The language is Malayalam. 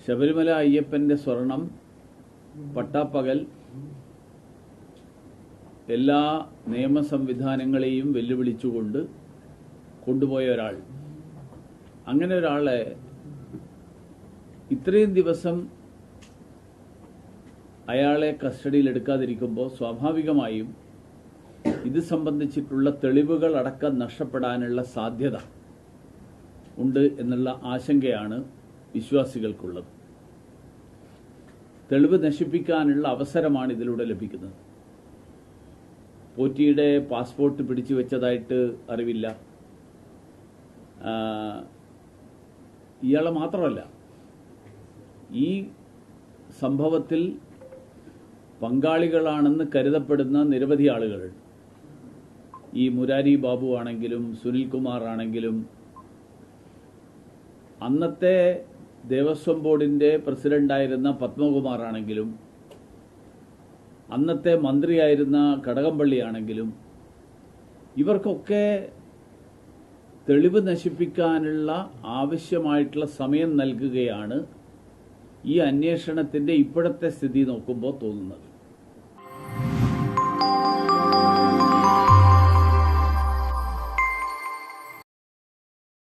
ശബരിമല അയ്യപ്പന്റെ സ്വർണം പട്ടാപ്പകൽ എല്ലാ നിയമ സംവിധാനങ്ങളെയും വെല്ലുവിളിച്ചുകൊണ്ട് കൊണ്ടുപോയ ഒരാൾ, അങ്ങനെ ഒരാളെ ഇത്രയും ദിവസം അയാളെ കസ്റ്റഡിയിലെടുക്കാതിരിക്കുമ്പോൾ സ്വാഭാവികമായും ഇത് സംബന്ധിച്ചിട്ടുള്ള തെളിവുകൾ അടക്കം നഷ്ടപ്പെടാനുള്ള സാധ്യത ഉണ്ട് എന്നുള്ള ആശങ്കയാണ് വിശ്വാസികൾക്കുള്ളത്. തെളിവ് നശിപ്പിക്കാനുള്ള അവസരമാണ് ഇതിലൂടെ ലഭിക്കുന്നത്. പോറ്റിയുടെ പാസ്പോർട്ട് പിടിച്ചു വെച്ചതായിട്ട് അറിവില്ല. ഇയാളെ മാത്രമല്ല, ഈ സംഭവത്തിൽ പങ്കാളികളാണെന്ന് കരുതപ്പെടുന്ന നിരവധി ആളുകളുണ്ട്. ഈ മുരാരി ബാബു ആണെങ്കിലും സുനിൽകുമാർ ആണെങ്കിലും അന്നത്തെ ദേവസ്വം ബോർഡിന്റെ പ്രസിഡന്റായിരുന്ന പത്മകുമാർ ആണെങ്കിലും അന്നത്തെ മന്ത്രിയായിരുന്ന കടകംപള്ളി ആണെങ്കിലും ഇവർക്കൊക്കെ തെളിവ് നശിപ്പിക്കാനുള്ള ആവശ്യമായിട്ടുള്ള സമയം നൽകുകയാണ് ഈ അന്വേഷണത്തിന്റെ ഇപ്പോഴത്തെ സ്ഥിതി നോക്കുമ്പോൾ തോന്നുന്നത്.